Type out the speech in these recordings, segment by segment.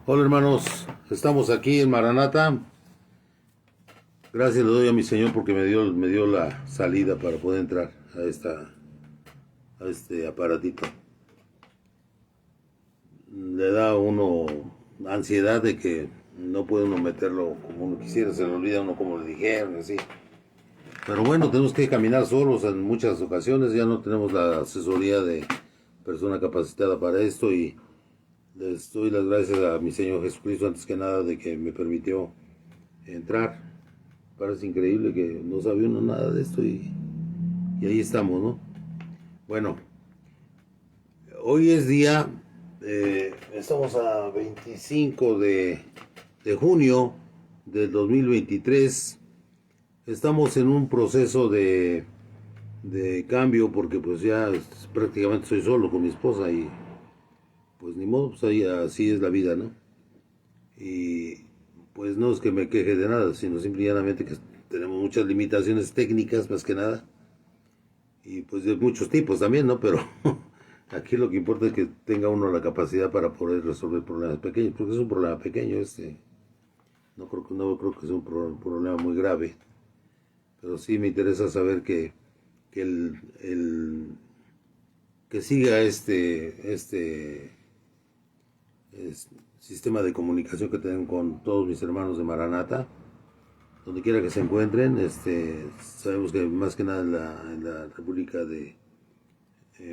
Hola hermanos, estamos aquí en Maranata. Gracias le doy a mi Señor porque me dio la salida para poder entrar a este aparatito. Le da a uno ansiedad de que no puede uno meterlo como uno quisiera, se le olvida a uno como le dijeron, así. Pero bueno, tenemos que caminar solos en muchas ocasiones, ya no tenemos la asesoría de persona capacitada para esto y les doy las gracias a mi Señor Jesucristo antes que nada de que me permitió entrar. Parece increíble que no sabía uno nada de esto y ahí estamos, ¿no? Bueno, hoy es día, estamos a 25 de junio del 2023. Estamos en un proceso de cambio porque pues ya prácticamente estoy solo con mi esposa y pues ni modo, pues ahí, así es la vida, ¿no? Y pues no es que me queje de nada, sino simplemente que tenemos muchas limitaciones técnicas más que nada y pues de muchos tipos también, ¿no? Pero aquí lo que importa es que tenga uno la capacidad para poder resolver problemas pequeños, porque es un problema pequeño no creo que sea un problema muy grave, pero sí me interesa saber que que siga este sistema de comunicación que tengo con todos mis hermanos de Maranata, donde quiera que se encuentren. Sabemos que más que nada en la República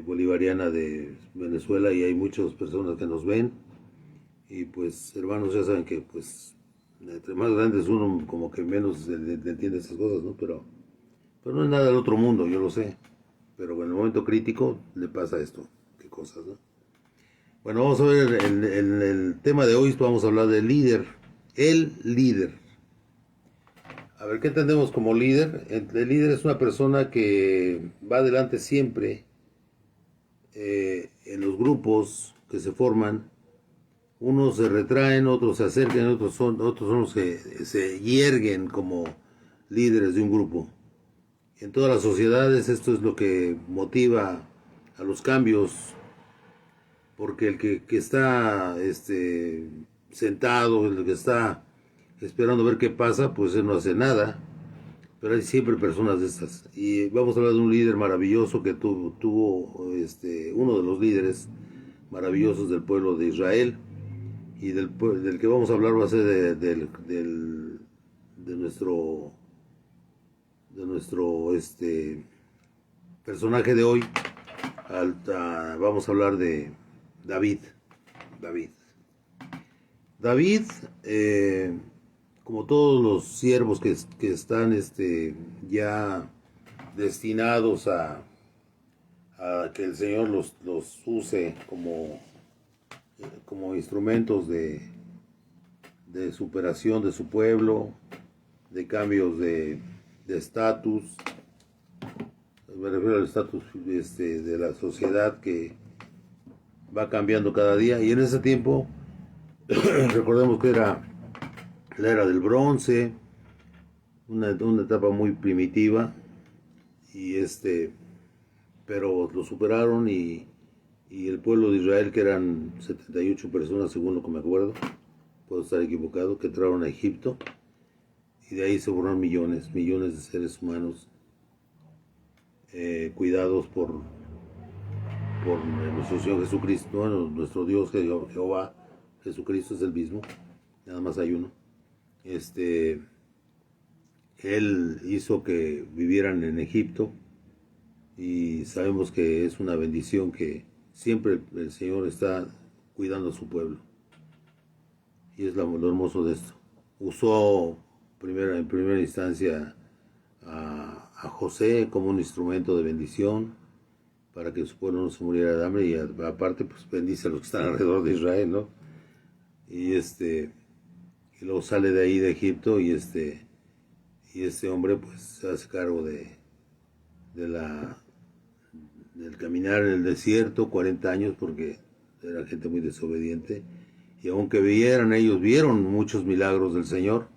Bolivariana de Venezuela y hay muchas personas que nos ven y pues hermanos ya saben que pues entre más grandes uno como que menos le entiende esas cosas, ¿no? Pero no es nada del otro mundo, yo lo sé, pero en el momento crítico le pasa esto, qué cosas, ¿no? Bueno, vamos a ver el tema de hoy, vamos a hablar del líder, el líder. A ver, ¿qué entendemos como líder? El líder es una persona que va adelante siempre en los grupos que se forman. Unos se retraen, otros se acercan, otros son los que se yerguen como líderes de un grupo. En todas las sociedades esto es lo que motiva a los cambios, porque el que está sentado, el que está esperando a ver qué pasa, pues él no hace nada. Pero hay siempre personas de estas. Y vamos a hablar de un líder maravilloso que tuvo uno de los líderes maravillosos del pueblo de Israel. Y del que vamos a hablar va a ser de nuestro personaje de hoy. Vamos a hablar de David. David. David, como todos los siervos que están ya destinados a que el Señor los use como instrumentos de superación de su pueblo, de cambios de estatus. Me refiero al estatus de la sociedad que va cambiando cada día. Y en ese tiempo, recordemos que era la era del bronce, una etapa muy primitiva, y pero lo superaron y el pueblo de Israel, que eran 78 personas según lo que me acuerdo, puedo estar equivocado, que entraron a Egipto y de ahí se borraron millones de seres humanos cuidados por nuestro Señor Jesucristo, bueno, nuestro Dios Jehová. Jesucristo es el mismo, nada más hay uno. Él hizo que vivieran en Egipto y sabemos que es una bendición que siempre el Señor está cuidando a su pueblo. Y es lo hermoso de esto. Usó en primera instancia a José como un instrumento de bendición para que su pueblo no se muriera de hambre y aparte pues bendice a los que están alrededor de Israel, ¿no? Y y luego sale de ahí de Egipto y este hombre pues se hace cargo de la del caminar en el desierto 40 años porque era gente muy desobediente y aunque ellos vieron muchos milagros del Señor,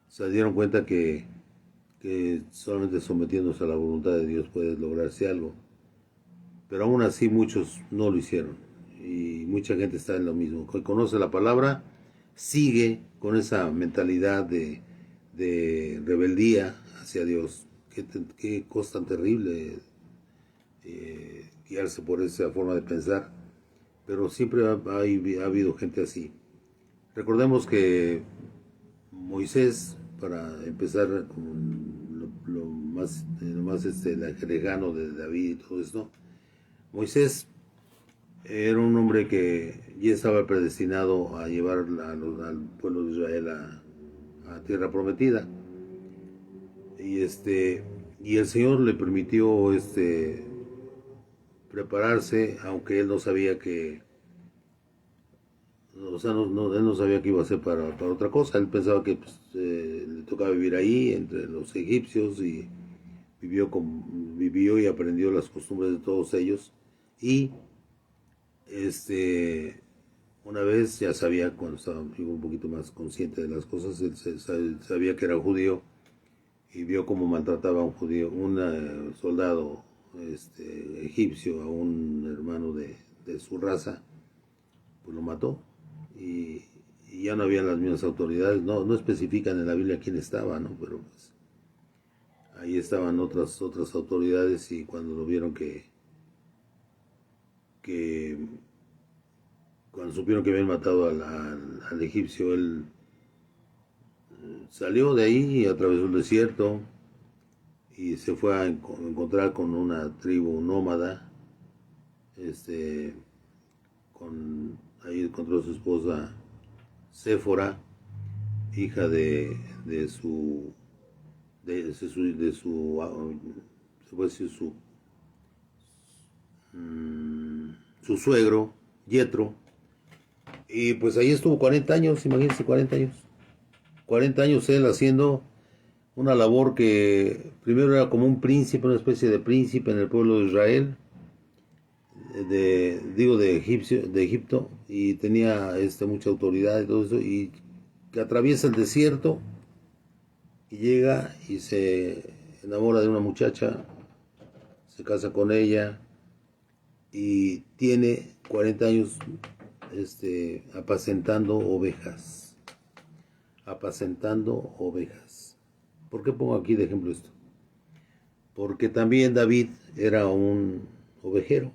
se dieron cuenta que solamente sometiéndose a la voluntad de Dios puede lograrse algo. Pero aún así muchos no lo hicieron y mucha gente está en lo mismo. Conoce la palabra, sigue con esa mentalidad de rebeldía hacia Dios. Qué cosa tan terrible guiarse por esa forma de pensar, pero siempre ha habido gente así. Recordemos que Moisés, para empezar con lo más lejano de David y todo esto, Moisés era un hombre que ya estaba predestinado a llevar al pueblo de Israel a tierra prometida. Y el Señor le permitió prepararse, aunque él no sabía él no sabía que iba a ser para otra cosa. Él pensaba que pues, le tocaba vivir ahí entre los egipcios y vivió y aprendió las costumbres de todos ellos. Y una vez ya sabía, cuando estaba un poquito más consciente de las cosas, él sabía que era judío y vio cómo maltrataba a un judío, un soldado egipcio, a un hermano de su raza, pues lo mató. Y, y ya no habían las mismas autoridades, no especifican en la Biblia quién estaba, ¿no? Pero pues ahí estaban otras autoridades, y cuando lo vieron que cuando supieron que habían matado al egipcio, él salió de ahí y atravesó el desierto y se fue a encontrar con una tribu nómada. Ahí encontró a su esposa Séfora, hija de su se puede decir su suegro, Yetro. Y pues ahí estuvo 40 años, imagínense, 40 años. 40 años él haciendo una labor que primero era como un príncipe, una especie de príncipe en el pueblo de Israel, de Egipto, y tenía mucha autoridad y todo eso, y que atraviesa el desierto y llega y se enamora de una muchacha, se casa con ella y tiene 40 años apacentando ovejas. Apacentando ovejas. ¿Por qué pongo aquí de ejemplo esto? Porque también David era un ovejero,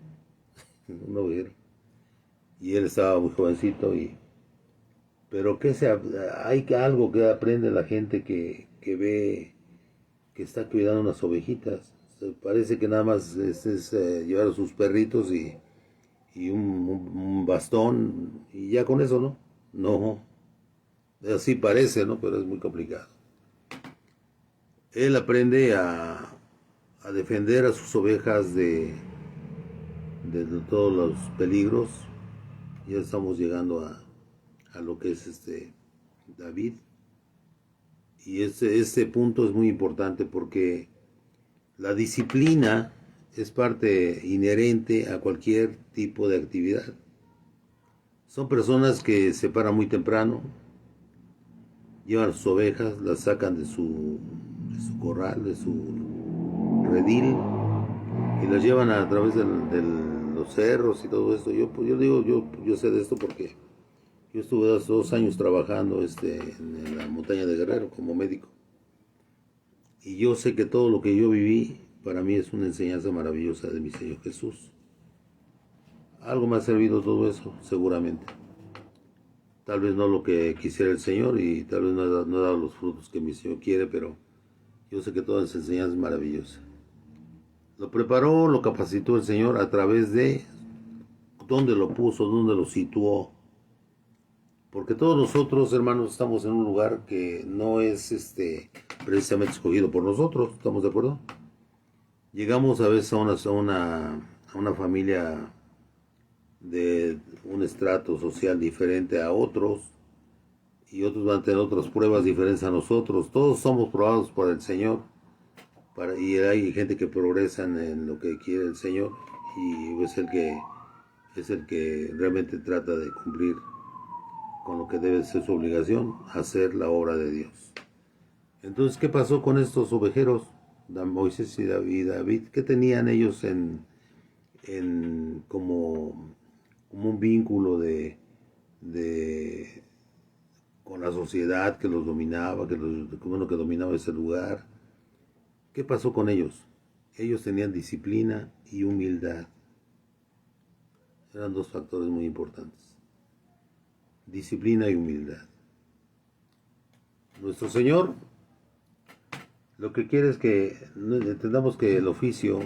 un ovejero. Y él estaba muy jovencito, pero hay algo que aprende la gente que ve que está cuidando unas ovejitas. Parece que nada más es llevar a sus perritos y un bastón y ya con eso, ¿no? No, así parece, ¿no? Pero es muy complicado. Él aprende a defender a sus ovejas de todos los peligros. Ya estamos llegando a lo que es David. Y este punto es muy importante porque la disciplina es parte inherente a cualquier tipo de actividad. Son personas que se paran muy temprano, llevan sus ovejas, las sacan de su corral, de su redil, y las llevan a través de los cerros y todo esto. Yo sé de esto porque yo estuve 2 años trabajando en la montaña de Guerrero como médico. Y yo sé que todo lo que yo viví para mí es una enseñanza maravillosa de mi Señor Jesús. Algo me ha servido todo eso, seguramente. Tal vez no lo que quisiera el Señor y tal vez no he dado los frutos que mi Señor quiere, pero yo sé que toda esa enseñanza es maravillosa. Lo preparó, lo capacitó el Señor a través de dónde lo puso, dónde lo situó. Porque todos nosotros, hermanos, estamos en un lugar que no es precisamente escogido por nosotros, ¿estamos de acuerdo? Llegamos a veces a una familia de un estrato social diferente a otros, y otros van a tener otras pruebas diferentes a nosotros. Todos somos probados por el Señor, y hay gente que progresa en lo que quiere el Señor, y es el que realmente trata de cumplir con lo que debe ser su obligación, hacer la obra de Dios. Entonces, ¿qué pasó con estos ovejeros, Moisés y David? ¿Qué tenían ellos como un vínculo de la sociedad que los dominaba, que dominaba ese lugar. ¿Qué pasó con ellos? Ellos tenían disciplina y humildad. Eran dos factores muy importantes. Disciplina y humildad. Nuestro Señor lo que quiere es que entendamos que el oficio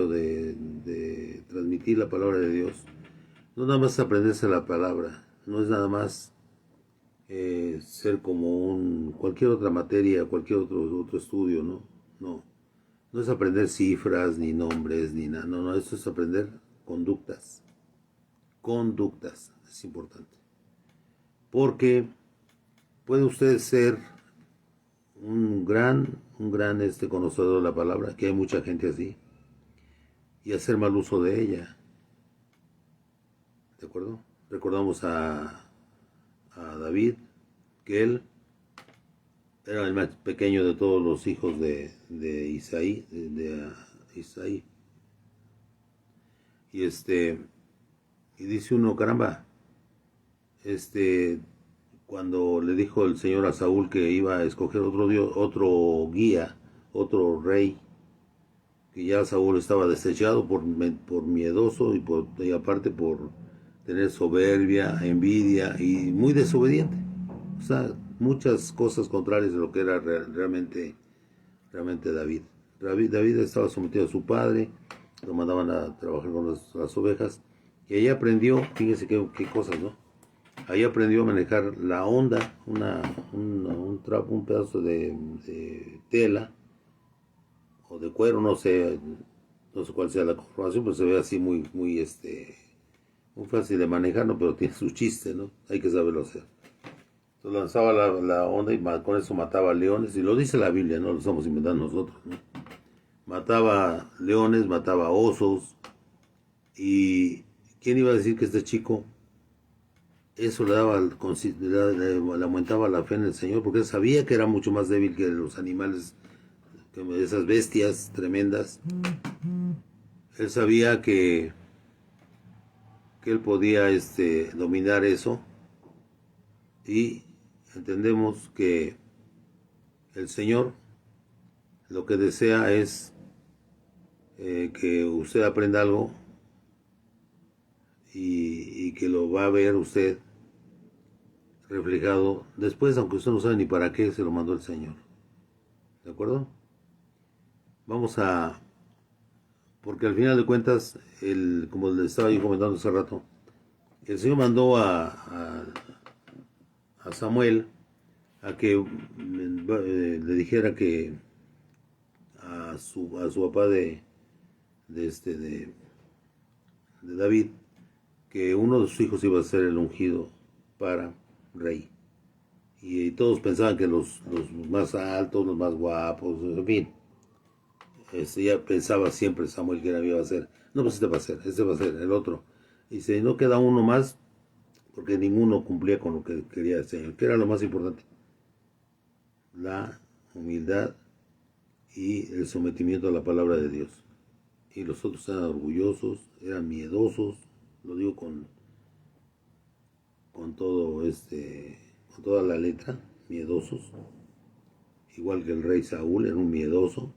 de transmitir la palabra de Dios, no nada más aprenderse la palabra, no es nada más ser como cualquier otra materia, cualquier otro estudio, ¿no? No, no es aprender cifras, ni nombres, ni nada, no, eso es aprender conductas. Conductas, es importante. Porque puede usted ser un gran conocedor de la palabra, que hay mucha gente así, y hacer mal uso de ella. ¿De acuerdo? Recordamos a David, que él era el más pequeño de todos los hijos de Isaí, Isaí. Y y dice uno, caramba, cuando le dijo el Señor a Saúl que iba a escoger otro Dios, otro guía, otro rey, que ya Saúl estaba desechado por miedoso y aparte por tener soberbia, envidia y muy desobediente. O sea, muchas cosas contrarias de lo que era realmente David. David estaba sometido a su padre, lo mandaban a trabajar con las ovejas, y ahí aprendió, fíjense qué cosas, ¿no? Ahí aprendió a manejar la honda, un pedazo de tela o de cuero, no sé cuál sea la conformación, pero se ve así muy muy fácil de manejar, ¿no? Pero tiene su chiste, ¿no? Hay que saberlo hacer. Entonces lanzaba la onda y con eso mataba leones, y lo dice la Biblia, no lo estamos inventando nosotros, ¿no? Mataba leones, mataba osos, y ¿quién iba a decir que este chico eso le aumentaba la fe en el Señor? Porque él sabía que era mucho más débil que los animales, que esas bestias tremendas. Él sabía que él podía dominar eso, y entendemos que el Señor lo que desea es que usted aprenda algo, y que lo va a ver usted reflejado después, aunque usted no sabe ni para qué se lo mandó el Señor. ¿De acuerdo? Porque al final de cuentas, como le estaba yo comentando hace rato, el Señor mandó a Samuel a que le dijera que a su papá de David, que uno de sus hijos iba a ser el ungido para rey. Y todos pensaban que los más altos, los más guapos, en fin. Ya pensaba siempre Samuel que iba a ser. No, pues este va a ser el otro. Y si no queda uno más, porque ninguno cumplía con lo que quería el Señor. ¿Qué era lo más importante? La humildad y el sometimiento a la palabra de Dios. Y los otros eran orgullosos, eran miedosos, lo digo con todo con toda la letra, miedosos, igual que el rey Saúl era un miedoso,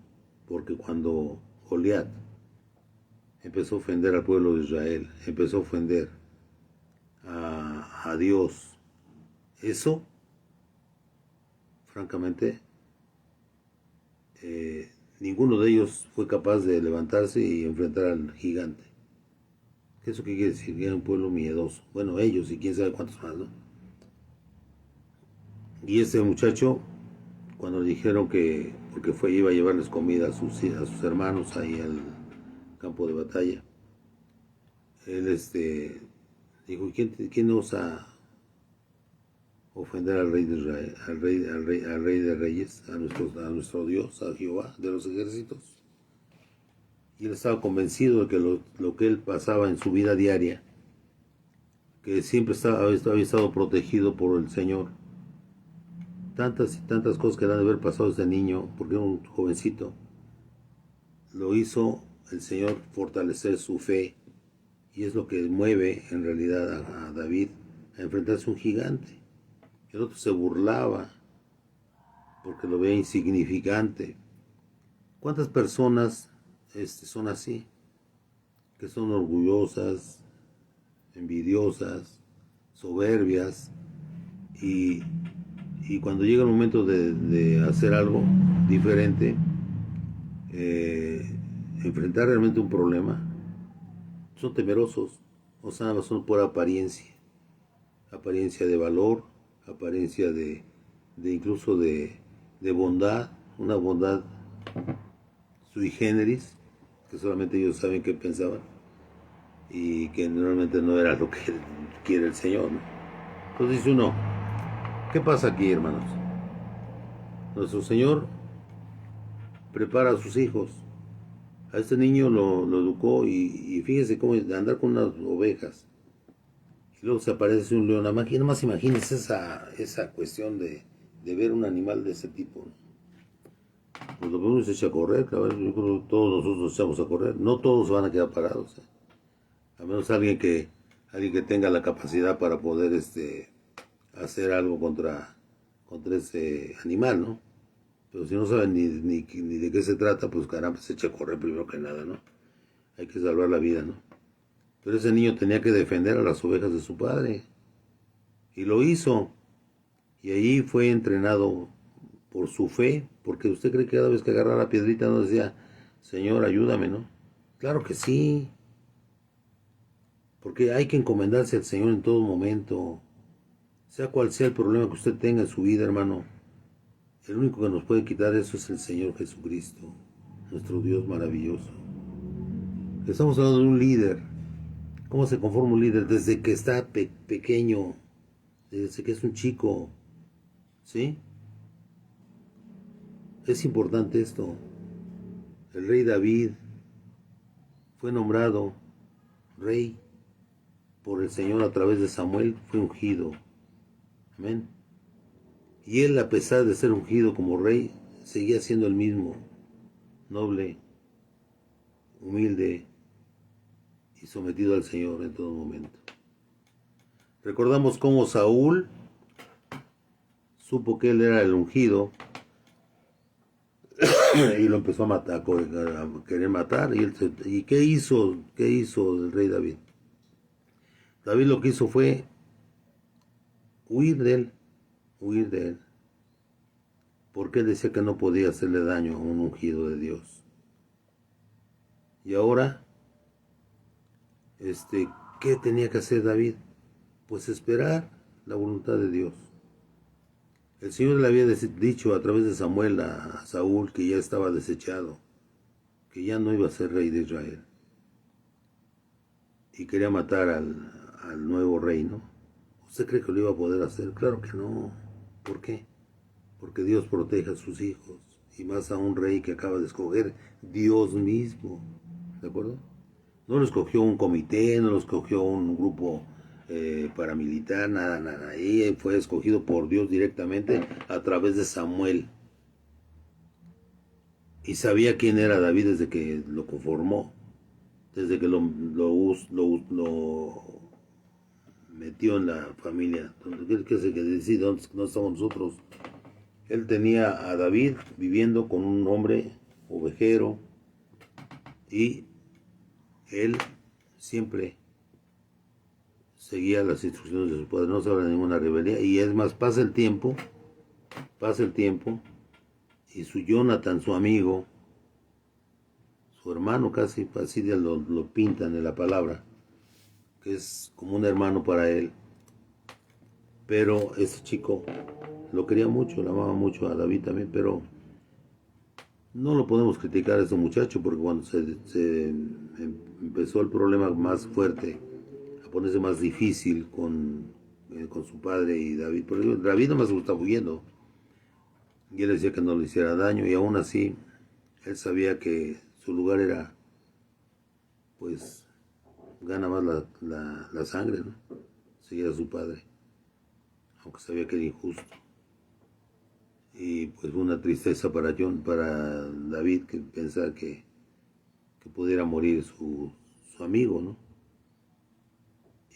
porque cuando Goliat empezó a ofender al pueblo de Israel, empezó a ofender a Dios, eso, francamente, ninguno de ellos fue capaz de levantarse y enfrentar al gigante. ¿Eso qué quiere decir? Que era un pueblo miedoso. Bueno, ellos y quién sabe cuántos más, ¿no? Y ese muchacho, cuando le dijeron porque iba a llevarles comida a sus hermanos ahí al campo de batalla, él dijo, ¿quién osa ofender al rey de Israel, al rey de reyes, a nuestro Dios, a Jehová de los ejércitos? Y él estaba convencido de que lo que él pasaba en su vida diaria, que siempre había estado protegido por el Señor. Tantas y tantas cosas que le han de haber pasado a este niño, porque era un jovencito, lo hizo el Señor fortalecer su fe, y es lo que mueve en realidad a David a enfrentarse a un gigante. el otro se burlaba porque lo veía insignificante. ¿Cuántas personas son así? Que son orgullosas, envidiosas, soberbias, y, y cuando llega el momento de hacer algo diferente, enfrentar realmente un problema, son temerosos, o sea, son por apariencia de valor, apariencia de incluso de bondad, una bondad sui generis, que solamente ellos saben qué pensaban y que normalmente no era lo que quiere el Señor, ¿no? Entonces dice uno, ¿qué pasa aquí, hermanos? Nuestro Señor prepara a sus hijos. A este niño lo educó y fíjese cómo andar con unas ovejas. Y luego se aparece un león. Nada más imagínense esa cuestión de ver un animal de ese tipo, ¿no? Pues lo primero se echa a correr, claro, yo creo que todos nosotros nos echamos a correr. No todos se van a quedar parados, ¿eh? A menos alguien que tenga la capacidad para poder hacer algo contra ese animal, ¿no? Pero si no saben ni de qué se trata, pues caramba, se echa a correr primero que nada, ¿no? Hay que salvar la vida, ¿no? Pero ese niño tenía que defender a las ovejas de su padre. Y lo hizo. Y ahí fue entrenado por su fe. Porque usted cree que cada vez que agarraba la piedrita no decía, Señor, ayúdame, ¿no? Claro que sí. Porque hay que encomendarse al Señor en todo momento. Sea cual sea el problema que usted tenga en su vida, hermano. El único que nos puede quitar eso es el Señor Jesucristo. Nuestro Dios maravilloso. Estamos hablando de un líder. ¿Cómo se conforma un líder? Desde que está pequeño, desde que es un chico, ¿sí? Es importante esto. El rey David fue nombrado rey por el Señor a través de Samuel, fue ungido. Amén. Y él, a pesar de ser ungido como rey, seguía siendo el mismo, noble, humilde y sometido al Señor en todo momento. Recordamos cómo Saúl supo que él era el ungido y lo empezó a matar, a querer matar. ¿Y qué hizo? ¿Qué hizo el rey David? David lo que hizo fue huir de él, huir de él, porque él decía que no podía hacerle daño a un ungido de Dios. Y ahora, ¿qué tenía que hacer David? Pues esperar la voluntad de Dios. El Señor le había dicho a través de Samuel a Saúl que ya estaba desechado, que ya no iba a ser rey de Israel. Y quería matar al nuevo rey, ¿no? ¿Usted cree que lo iba a poder hacer? Claro que no. ¿Por qué? Porque Dios protege a sus hijos. Y más a un rey que acaba de escoger Dios mismo. ¿De acuerdo? No lo escogió un comité, no lo escogió un grupo paramilitar, nada, nada. Ahí fue escogido por Dios directamente a través de Samuel. Y sabía quién era David desde que lo conformó, desde que lo metió en la familia. ¿Qué se decide? ¿Dónde estamos nosotros? Él tenía a David viviendo con un hombre ovejero y él siempre seguía las instrucciones de su padre, no se habla de ninguna rebelión. Y es más, pasa el tiempo, y su Jonathan, su amigo, su hermano casi, así lo pintan en la palabra, que es como un hermano para él. Pero ese chico lo quería mucho, le amaba mucho a David también, pero no lo podemos criticar a ese muchacho, porque cuando se empezó el problema más fuerte, a ponerse más difícil con su padre y David, porque David nomás se estaba huyendo, y él decía que no le hiciera daño, y aún así, él sabía que su lugar era, pues, gana más la sangre, ¿no? Seguir a su padre, aunque sabía que era injusto. Y pues fue una tristeza para David, que pensaba que pudiera morir su amigo, ¿no?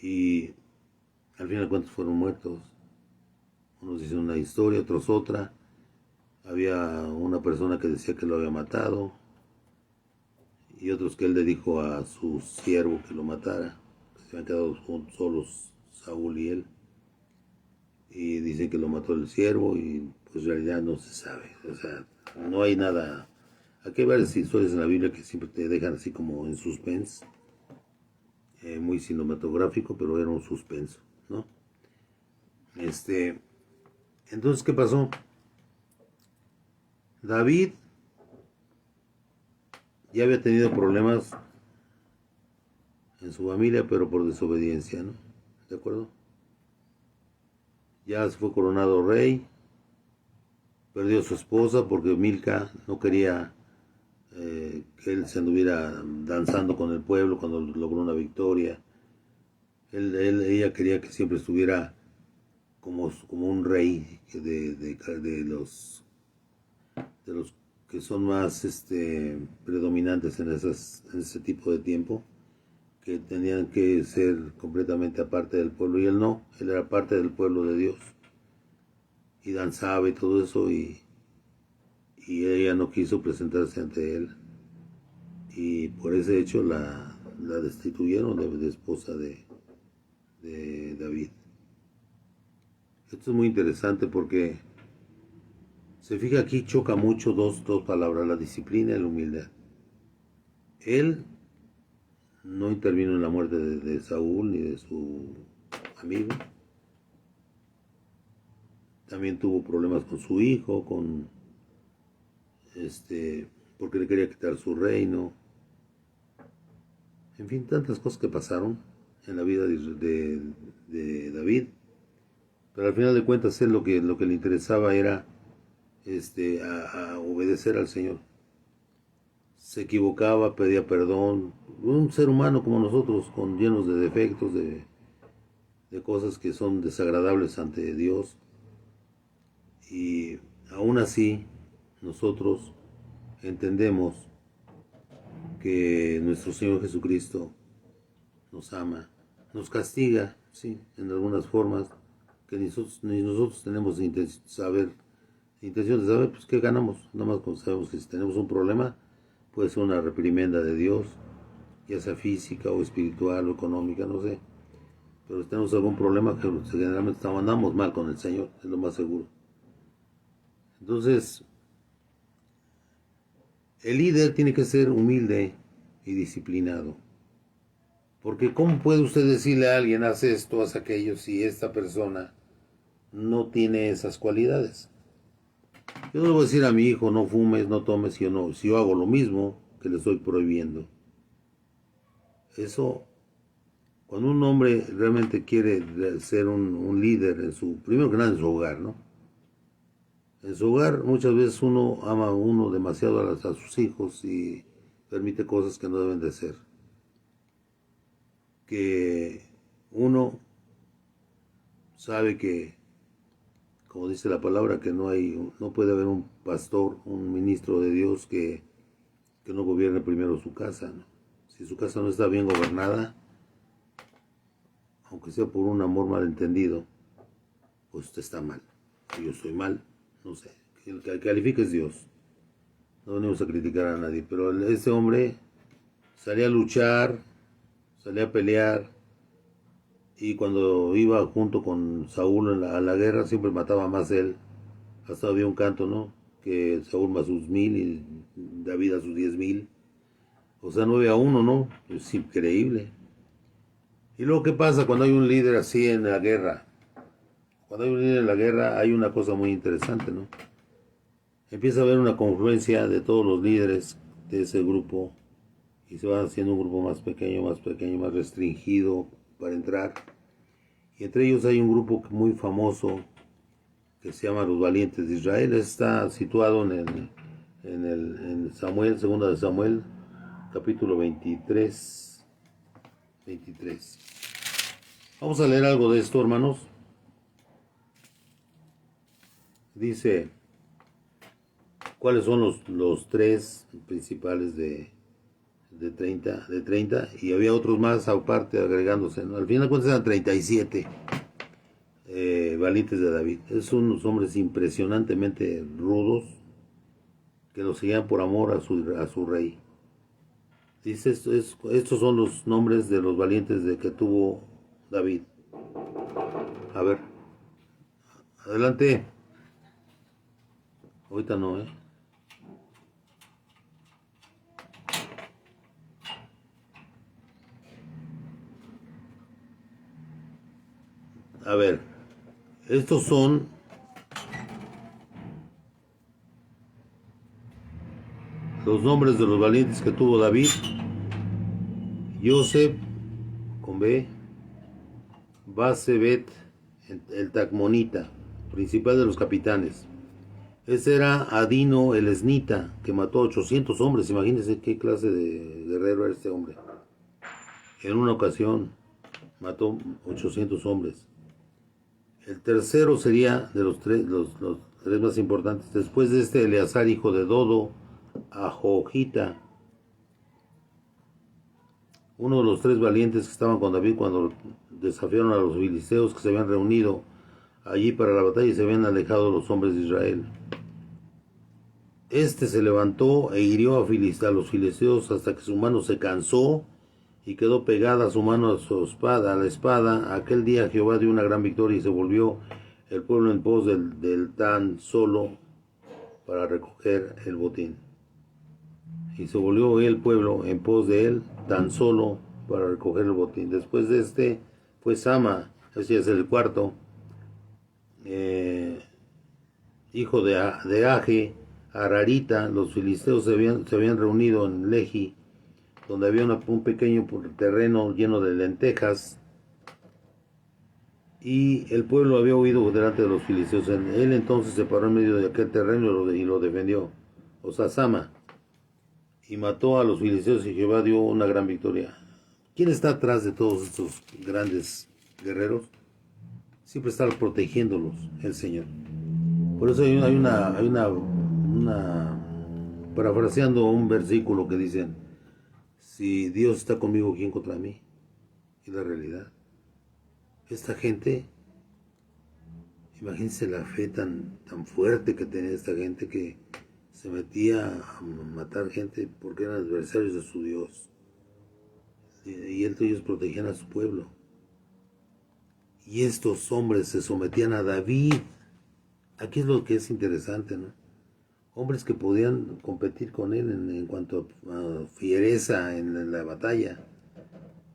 Y al final de cuentas fueron muertos. Unos dicen una historia, otros otra. Había una persona que decía que lo había matado y otros que él le dijo a su siervo que lo matara, que se habían quedado solos Saúl y él, y dicen que lo mató el siervo y pues en realidad no se sabe, o sea, no hay nada. Aquí hay varias historias en la Biblia que siempre te dejan así como en suspense, muy cinematográfico, pero era un suspenso, ¿no? Entonces, ¿qué pasó? David ya había tenido problemas en su familia, pero por desobediencia, ¿no? ¿De acuerdo? Ya se fue coronado rey, perdió a su esposa porque Milca no quería que él se anduviera danzando con el pueblo cuando logró una victoria. Ella quería que siempre estuviera como un rey de los que son más predominantes en ese tipo de tiempo, que tenían que ser completamente aparte del pueblo, y él no, él era parte del pueblo de Dios y danzaba y todo eso, y ella no quiso presentarse ante él, y por ese hecho la destituyeron de esposa de David. Esto es muy interesante porque se fija aquí, choca mucho dos palabras, la disciplina y la humildad. Él no intervino en la muerte de Saúl ni de su amigo. También tuvo problemas con su hijo, porque le quería quitar su reino. En fin, tantas cosas que pasaron en la vida de David. Pero al final de cuentas, él lo que le interesaba era a obedecer al Señor. Se equivocaba, pedía perdón. Un ser humano como nosotros, llenos de defectos, de cosas que son desagradables ante Dios. Y aún así, nosotros entendemos que nuestro Señor Jesucristo nos ama, nos castiga, sí, en algunas formas, que ni nosotros tenemos intención de saber, pues qué ganamos. Nada más sabemos que si tenemos un problema, puede ser una reprimenda de Dios, ya sea física o espiritual o económica, no sé. Pero si tenemos algún problema, que generalmente andamos mal con el Señor, es lo más seguro. Entonces, el líder tiene que ser humilde y disciplinado. Porque ¿cómo puede usted decirle a alguien, haz esto, haz aquello, si esta persona no tiene esas cualidades? Yo no le voy a decir a mi hijo, no fumes, no tomes, si yo hago lo mismo que le estoy prohibiendo. Eso, cuando un hombre realmente quiere ser un líder primero que nada en su hogar, ¿no? En su hogar muchas veces uno ama demasiado a sus hijos y permite cosas que no deben de ser. Que uno sabe que, como dice la palabra, que no puede haber un pastor, un ministro de Dios que no gobierne primero su casa, ¿no? Si su casa no está bien gobernada, aunque sea por un amor malentendido, pues usted está mal. Si yo estoy mal, no sé. El que califique es Dios. No venimos a criticar a nadie, pero ese hombre salía a luchar, salía a pelear, y cuando iba junto con Saúl a la guerra, siempre mataba más él. Hasta había un canto, ¿no? Que Saúl más sus 1000 y David a sus 10,000. O sea, 9-1, ¿no? Es increíble. Y luego, ¿qué pasa cuando hay un líder así en la guerra? Cuando hay un líder en la guerra hay una cosa muy interesante, ¿no? Empieza a haber una confluencia de todos los líderes de ese grupo y se va haciendo un grupo más pequeño, más restringido para entrar. Y entre ellos hay un grupo muy famoso que se llama Los Valientes de Israel. Está situado en Samuel, segunda de Samuel, capítulo 23. Vamos a leer algo de esto, hermanos. Dice, ¿cuáles son los tres principales de 30? Y había otros más aparte agregándose, ¿no? Al final de cuentas eran 37 valientes de David. Son unos hombres impresionantemente rudos que lo seguían por amor a su rey. Dice, estos son los nombres de los valientes de que tuvo David. A ver, adelante. Ahorita no, ¿eh? A ver, estos son los nombres de los valientes que tuvo David. Joseph, con B, Basebet, el Tacmonita, principal de los capitanes. Ese era Adino el Esnita, que mató a 800 hombres. Imagínense qué clase de guerrero era este hombre. En una ocasión mató 800 hombres. El tercero sería de los tres más importantes. Después de este, Eleazar, hijo de Dodo, Ajojita, uno de los tres valientes que estaban con David cuando desafiaron a los filisteos que se habían reunido allí para la batalla y se habían alejado los hombres de Israel. Este se levantó e hirió a los filisteos hasta que su mano se cansó y quedó pegada a su mano a la espada. Aquel día Jehová dio una gran victoria y se volvió el pueblo en pos del tan solo para recoger el botín. Y se volvió el pueblo en pos de él tan solo para recoger el botín. Después de este fue Sama, ese es el cuarto, hijo de Age, Ararita. Los filisteos se habían reunido en Lehi, donde había un pequeño terreno lleno de lentejas, y el pueblo había huido delante de los filisteos. Él entonces se paró en medio de aquel terreno y lo defendió, o sea, Sama, y mató a los filisteos, y Jehová dio una gran victoria. ¿Quién está atrás de todos estos grandes guerreros? Siempre está protegiéndolos el Señor. Por eso hay parafraseando un versículo que dicen: si Dios está conmigo, ¿quién contra mí? Y la realidad, esta gente, imagínense la fe tan fuerte que tenía esta gente, que se metía a matar gente porque eran adversarios de su Dios. Y ellos protegían a su pueblo. Y estos hombres se sometían a David. Aquí es lo que es interesante, ¿no? Hombres que podían competir con él en cuanto a fiereza en la batalla.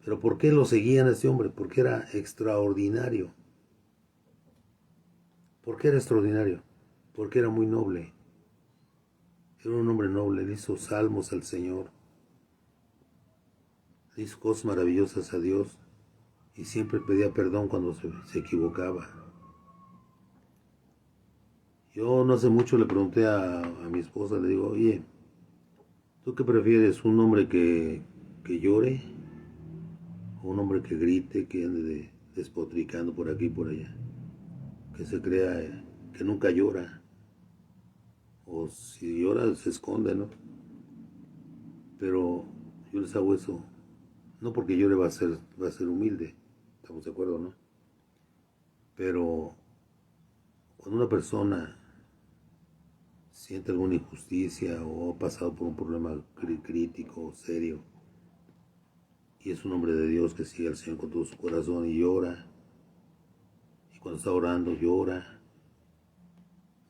Pero ¿por qué lo seguían a ese hombre? Porque era extraordinario. ¿Por qué era extraordinario? Porque era muy noble. Era un hombre noble. Le hizo salmos al Señor. Le hizo cosas maravillosas a Dios. Y siempre pedía perdón cuando se equivocaba. Yo no hace mucho le pregunté a mi esposa, le digo: oye, ¿tú qué prefieres? ¿Un hombre que llore? ¿O un hombre que grite, que ande despotricando por aquí y por allá? Que se crea que nunca llora. O si llora, se esconde, ¿no? Pero yo les hago eso. No porque llore va a ser humilde. ¿Estamos de acuerdo, no? Pero cuando una persona siente alguna injusticia o ha pasado por un problema crítico, serio, y es un hombre de Dios que sigue al Señor con todo su corazón y llora, y cuando está orando llora,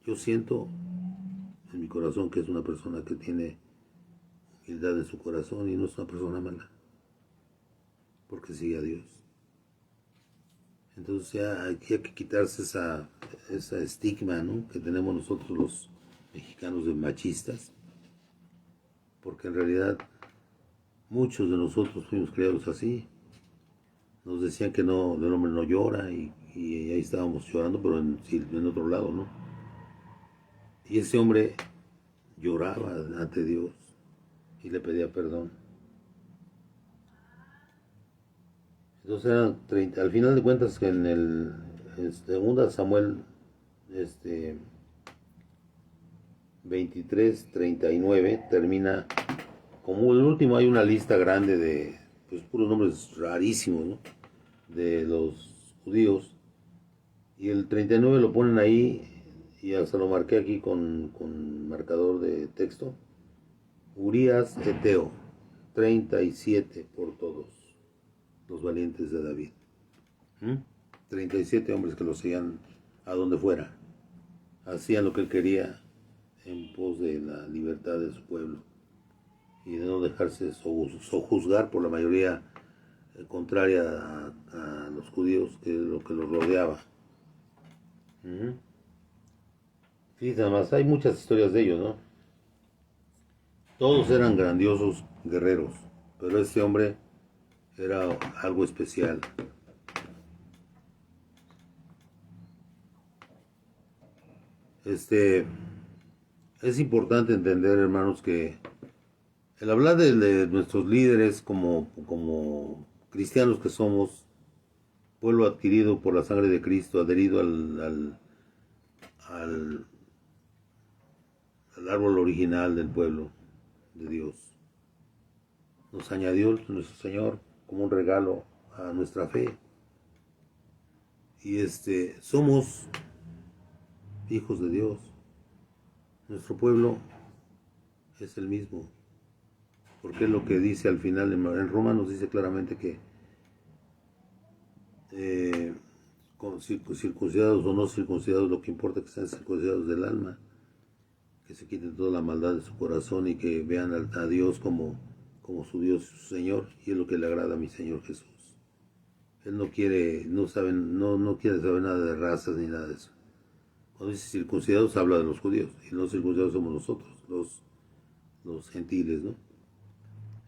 yo siento en mi corazón que es una persona que tiene humildad en su corazón y no es una persona mala, porque sigue a Dios. Entonces ya aquí hay que quitarse esa estigma, ¿no?, que tenemos nosotros los mexicanos de machistas, porque en realidad muchos de nosotros fuimos criados así. Nos decían que no, el hombre no llora, y ahí estábamos llorando, pero en otro lado, ¿no? Y ese hombre lloraba ante Dios y le pedía perdón. Entonces eran 30, al final de cuentas, que en 2 Samuel 23:39 termina como el último. Hay una lista grande de puros nombres rarísimos, ¿no?, de los judíos, Y el 39 lo ponen ahí, y hasta lo marqué aquí con marcador de texto. Urías Eteo, 37 por todos los valientes de David. 37 hombres que lo seguían a donde fuera. Hacían lo que él quería en pos de la libertad de su pueblo y de no dejarse sojuzgar por la mayoría contraria a los judíos, que es lo que los rodeaba. Sí, nada más, hay muchas historias de ellos, ¿no? Todos eran grandiosos guerreros, pero este hombre era algo especial. Es importante entender, hermanos, que el hablar de nuestros líderes como cristianos que somos, pueblo adquirido por la sangre de Cristo, adherido al árbol original del pueblo de Dios, nos añadió nuestro Señor como un regalo a nuestra fe. Y somos hijos de Dios. Nuestro pueblo es el mismo. Porque es lo que dice al final en Romanos, dice claramente que con circuncidados o no circuncidados, lo que importa es que sean circuncidados del alma, que se quiten toda la maldad de su corazón y que vean a Dios como su Dios y su Señor, y es lo que le agrada a mi Señor Jesús. Él no quiere, no quiere saber nada de razas ni nada de eso. Cuando dice circuncidados habla de los judíos, y los circuncidados somos nosotros, los gentiles, ¿no?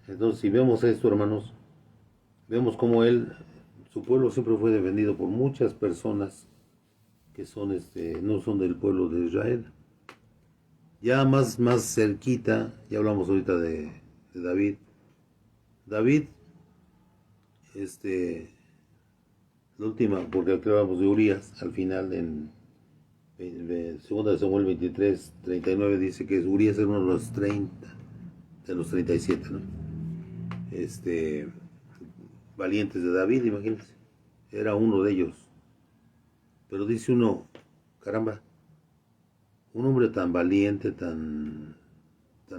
Entonces, si vemos esto, hermanos, vemos cómo su pueblo siempre fue defendido por muchas personas que son, no son del pueblo de Israel. Ya más cerquita, ya hablamos ahorita de David. David, la última, porque aquí hablamos de Urías, al final en 2 Samuel 23, 39 dice que Urías era uno de los 30, de los 37, ¿no? Valientes de David, imagínense, era uno de ellos. Pero dice uno, caramba, un hombre tan valiente, tan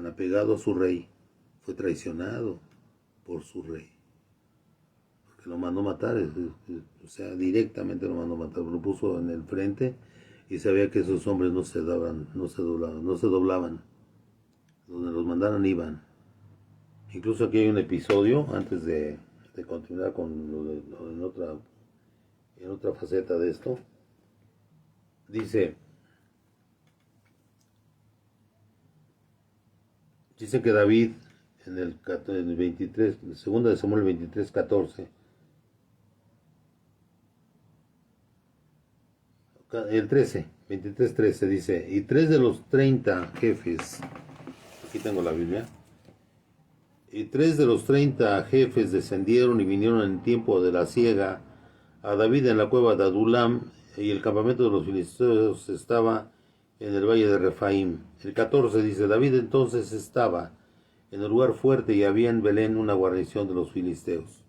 apegado a su rey, fue traicionado por su rey, porque lo mandó matar, o sea, directamente lo mandó matar, lo puso en el frente y sabía que esos hombres no se doblaban, donde los mandaran iban. Incluso aquí hay un episodio, antes de continuar con en otra faceta de esto, dice que David en el 23, 2 de Samuel 23, 14, el 13, 23, 13 dice, y 3 de los 30 jefes, aquí tengo la Biblia, y 3 de los 30 jefes descendieron y vinieron en tiempo de la siega a David en la cueva de Adulam, y el campamento de los filisteos estaba en el valle de Refaim. El 14 dice, David entonces estaba en el lugar fuerte y había en Belén una guarnición de los filisteos.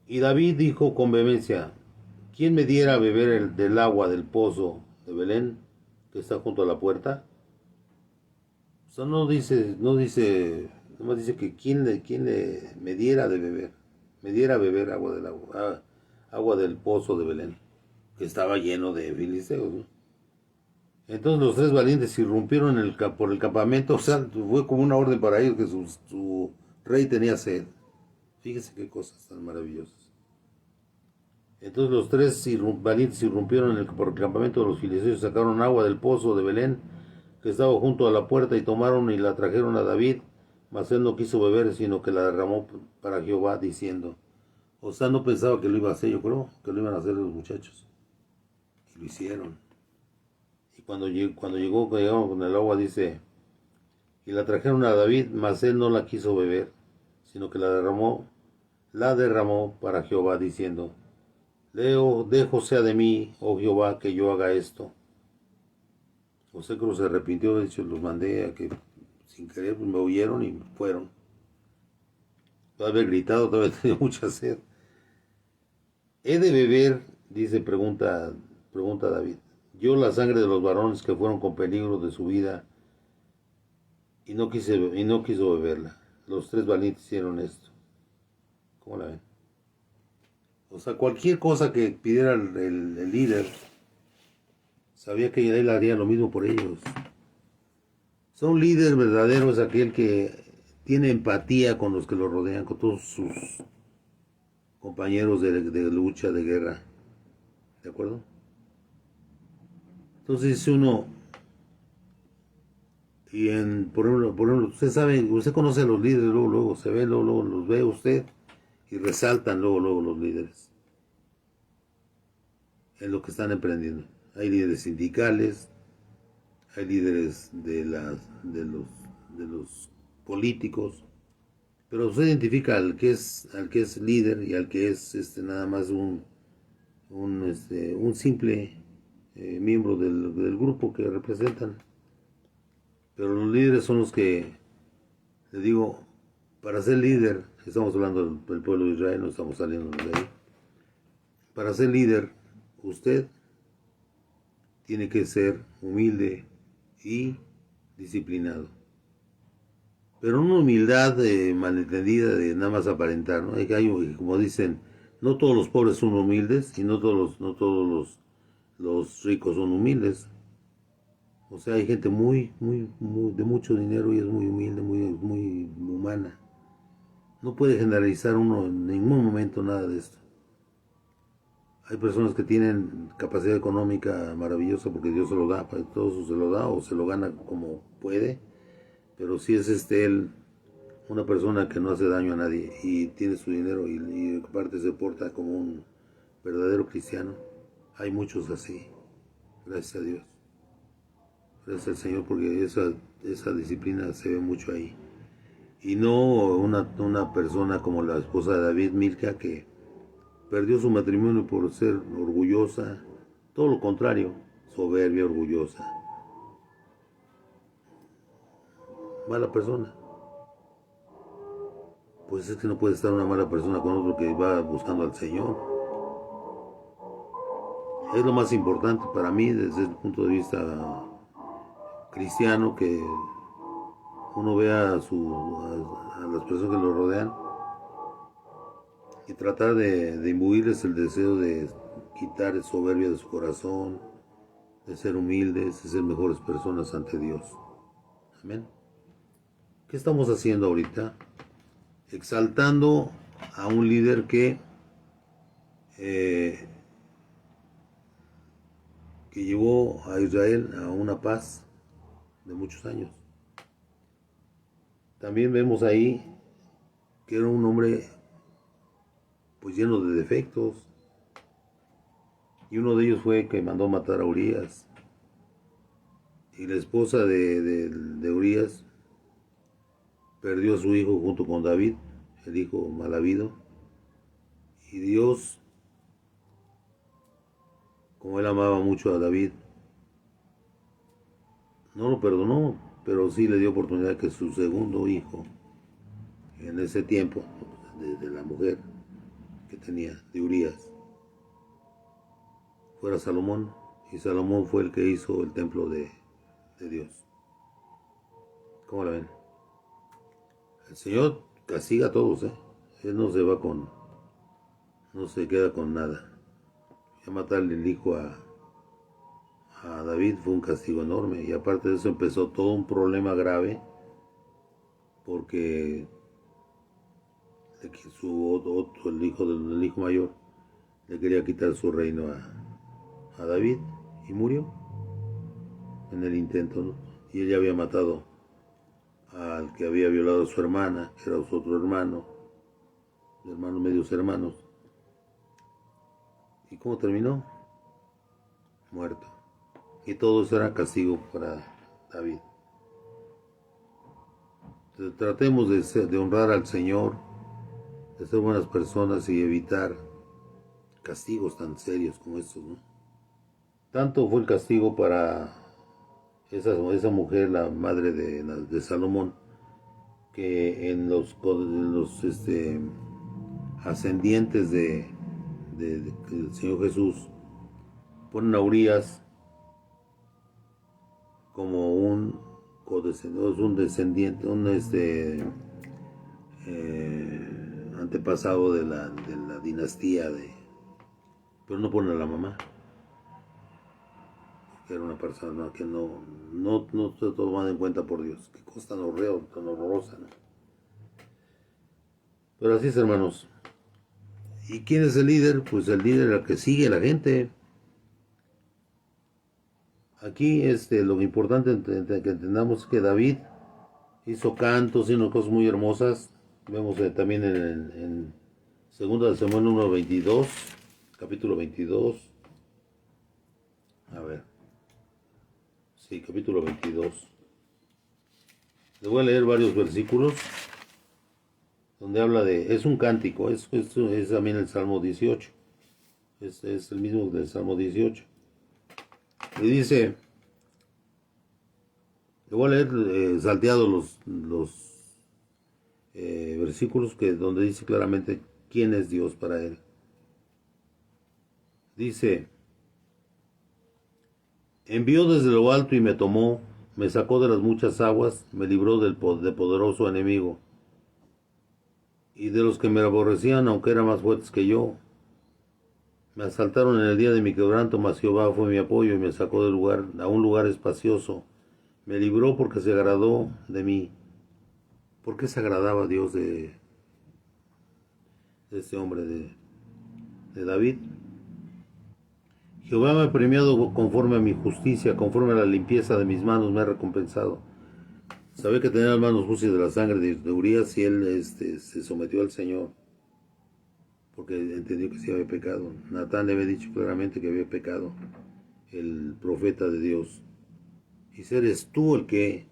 Y David dijo con vehemencia, ¿quién me diera a beber del agua del pozo de Belén, que está junto a la puerta? O sea, no dice, nomás dice que quién me diera de beber, me diera a beber agua del pozo de Belén, que estaba lleno de filisteos, ¿no? Entonces los 3 valientes irrumpieron por el campamento, o sea, fue como una orden para ellos, que su rey tenía sed. Fíjense qué cosas tan maravillosas. Entonces los 3 valientes irrumpieron por el campamento de los filisteos, sacaron agua del pozo de Belén, que estaba junto a la puerta, y tomaron y la trajeron a David, mas él no quiso beber, sino que la derramó para Jehová, diciendo, o sea, no pensaba que lo iba a hacer, yo creo, que lo iban a hacer los muchachos. Y lo hicieron. Y cuando llegaron con el agua, dice, y la trajeron a David, mas él no la quiso beber, sino que la derramó para Jehová, diciendo, dejo sea de mí, oh Jehová, que yo haga esto. José Cruz se arrepintió, de hecho los mandé a que sin querer me oyeron y fueron. Todavía había gritado, todavía tenía mucha sed. He de beber, dice, pregunta David, yo la sangre de los varones que fueron con peligro de su vida y no quiso beberla. Los tres valientes hicieron esto. ¿Cómo la ven? O sea, cualquier cosa que pidiera el líder, sabía que él haría lo mismo por ellos. Un líder verdadero es aquel que tiene empatía con los que lo rodean, con todos sus compañeros de lucha, de guerra. ¿De acuerdo? Entonces dice uno, por ejemplo, usted sabe, usted conoce a los líderes, luego, se ve, luego, los ve usted y resaltan luego los líderes en lo que están emprendiendo. Hay líderes sindicales, hay líderes de los políticos, pero usted identifica al que es líder y al que es nada más un simple miembro del grupo que representan. Pero los líderes son los que, les digo, para ser líder, estamos hablando del pueblo de Israel, no estamos saliendo de ahí. Para ser líder, usted tiene que ser humilde y disciplinado. Pero una humildad malentendida de nada más aparentar, ¿no? Hay, como dicen, no todos los pobres son humildes y no todos los ricos son humildes. O sea, hay gente muy de mucho dinero y es muy humilde, muy humana. No puede generalizar uno en ningún momento nada de esto. Hay personas que tienen capacidad económica maravillosa porque Dios se lo da, todo eso se lo da o se lo gana como puede, pero si es él una persona que no hace daño a nadie y tiene su dinero y aparte se porta como un verdadero cristiano, hay muchos así, gracias a Dios. Gracias al Señor porque esa disciplina se ve mucho ahí. Y no una persona como la esposa de David, Milca, que perdió su matrimonio por ser orgullosa, todo lo contrario, soberbia, orgullosa. Mala persona. Pues es que no puede estar una mala persona con otro que va buscando al Señor. Es lo más importante para mí desde el punto de vista cristiano, que uno vea a las personas que lo rodean y tratar de imbuirles el deseo de quitar soberbia de su corazón, de ser humildes, de ser mejores personas ante Dios. Amén. ¿Qué estamos haciendo ahorita? Exaltando a un líder que llevó a Israel a una paz de muchos años. También vemos ahí que era un hombre pues lleno de defectos, y uno de ellos fue que mandó matar a Urías, y la esposa de Urías perdió a su hijo junto con David, el hijo mal habido, y Dios, como él amaba mucho a David, no lo perdonó, pero sí le dio oportunidad que su segundo hijo, en ese tiempo, de la mujer que tenía, de Urías, fuera Salomón, y Salomón fue el que hizo el templo de Dios. ¿Cómo la ven? El Señor castiga a todos, Él no no se queda con nada. Ya matarle el hijo a David fue un castigo enorme, y aparte de eso empezó todo un problema grave porque el hijo mayor, le quería quitar su reino a David y murió en el intento, ¿no? Y ella había matado al que había violado a su hermana, que era su otro hermano, medios hermanos. ¿Y cómo terminó? Muerto. Y todo eso era castigo para David. Entonces, tratemos de honrar al Señor, de ser buenas personas y evitar castigos tan serios como estos, ¿no? Tanto fue el castigo para esa mujer, la madre de Salomón, que en los ascendientes de de que el Señor Jesús, ponen a Urias como un codescendiente, un descendiente, un antepasado de la dinastía pero no ponen a la mamá, que era una persona que no se tomaba en cuenta por Dios. Qué cosa tan horrorosa, ¿no? Pero así es, hermanos. ¿Y quién es el líder? Pues el líder es el que sigue a la gente. Aquí lo importante que entendamos es que David hizo cantos, hizo cosas muy hermosas. Vemos también en 2 de Samuel 1:22, capítulo 22. A ver. Sí, capítulo 22. Le voy a leer varios versículos donde habla es un cántico, es también el Salmo 18. Es el mismo del Salmo 18. Y dice, le voy a leer salteados los versículos donde dice claramente quién es Dios para él. Dice, envió desde lo alto y me tomó, me sacó de las muchas aguas, me libró de poderoso enemigo y de los que me aborrecían, aunque eran más fuertes que yo. Me asaltaron en el día de mi quebranto, mas Jehová fue mi apoyo y me sacó del lugar a un lugar espacioso. Me libró porque se agradó de mí. ¿Por qué se agradaba Dios de este hombre de David? Jehová me ha premiado conforme a mi justicia, conforme a la limpieza de mis manos me ha recompensado. Sabía que tenía las manos sucias de la sangre de Urías y él se sometió al Señor, porque entendió que sí había pecado. Natán le había dicho claramente que había pecado, el profeta de Dios. Y eres tú el que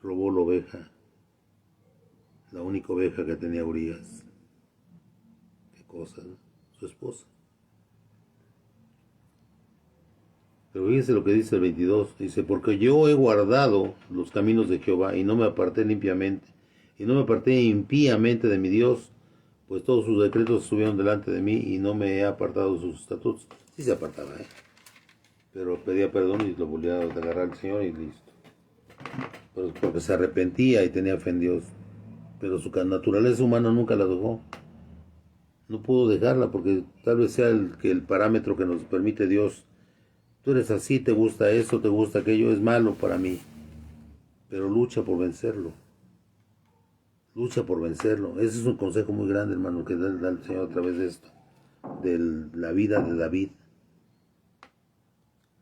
robó la oveja, la única oveja que tenía Urías. Qué cosa, ¿no? Su esposa. Pero fíjense lo que dice el 22. Dice, porque yo he guardado los caminos de Jehová y no me aparté limpiamente, y no me aparté impíamente de mi Dios, pues todos sus decretos estuvieron delante de mí y no me he apartado de sus estatutos. Sí se apartaba, pero pedía perdón y lo volvía a agarrar al Señor y listo. Pero porque se arrepentía y tenía fe en Dios. Pero su naturaleza humana nunca la dejó. No pudo dejarla porque tal vez sea el parámetro que nos permite Dios. Tú eres así, te gusta eso, te gusta aquello, es malo para mí. Pero lucha por vencerlo. Lucha por vencerlo. Ese es un consejo muy grande, hermano, que da el Señor a través de esto. De la vida de David.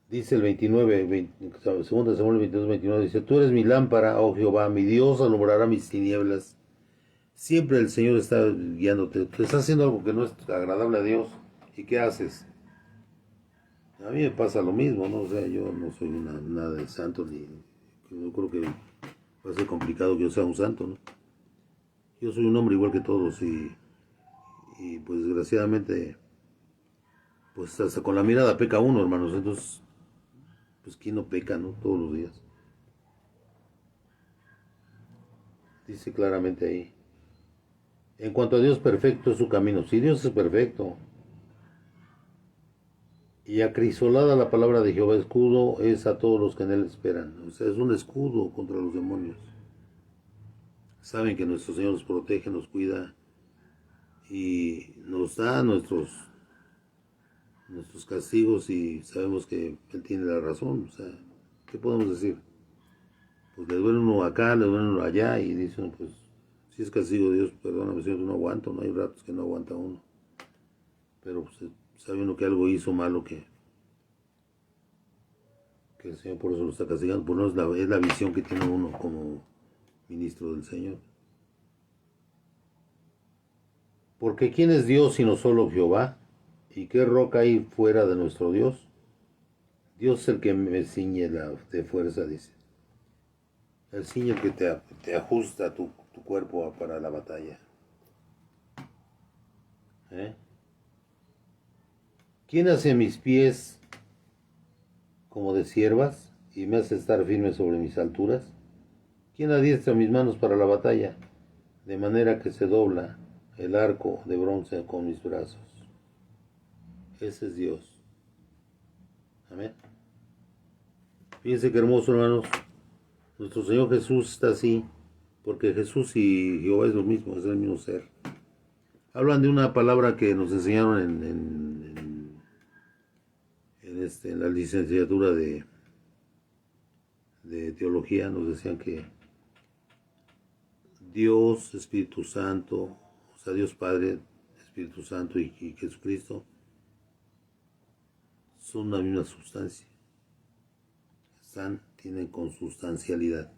Dice el 29, 2 Samuel 22, 29, dice, tú eres mi lámpara, oh Jehová, mi Dios alumbrará mis tinieblas. Siempre el Señor está guiándote. Tú estás haciendo algo que no es agradable a Dios. ¿Y qué haces? A mí me pasa lo mismo, ¿no? O sea, yo no soy nada de santo, ni yo creo que va a ser complicado que yo sea un santo, ¿no? Yo soy un hombre igual que todos y pues desgraciadamente, pues hasta con la mirada peca uno, hermanos. Entonces, pues quién no peca, ¿no? Todos los días. Dice claramente ahí. En cuanto a Dios, perfecto es su camino. Si Dios es perfecto, y acrisolada la palabra de Jehová, escudo es a todos los que en él esperan. O sea, es un escudo contra los demonios. Saben que nuestro Señor nos protege, nos cuida y nos da nuestros castigos y sabemos que Él tiene la razón. O sea, ¿qué podemos decir? Pues le duele uno acá, le duele uno allá y dicen, pues, si es castigo de Dios, perdóname, Señor, no aguanto, no hay ratos que no aguanta uno. Pero pues, sabe uno que algo hizo malo que el Señor por eso lo está castigando, pues no es la visión que tiene uno como ministro del Señor. Porque ¿quién es Dios sino solo Jehová? ¿Y qué roca hay fuera de nuestro Dios? Dios es el que me ciñe de fuerza, dice. El ciñe el que te ajusta tu cuerpo para la batalla. ¿Quién hace mis pies como de siervas y me hace estar firme sobre mis alturas? ¿Quién adiestra mis manos para la batalla? De manera que se dobla el arco de bronce con mis brazos. Ese es Dios. Amén. Fíjense qué hermoso, hermanos. Nuestro Señor Jesús está así, porque Jesús y Jehová es lo mismo, es el mismo ser. Hablan de una palabra que nos enseñaron en la licenciatura de teología. Nos decían que Dios, Espíritu Santo, o sea, Dios Padre, Espíritu Santo y Jesucristo son una misma sustancia. Tienen consustancialidad.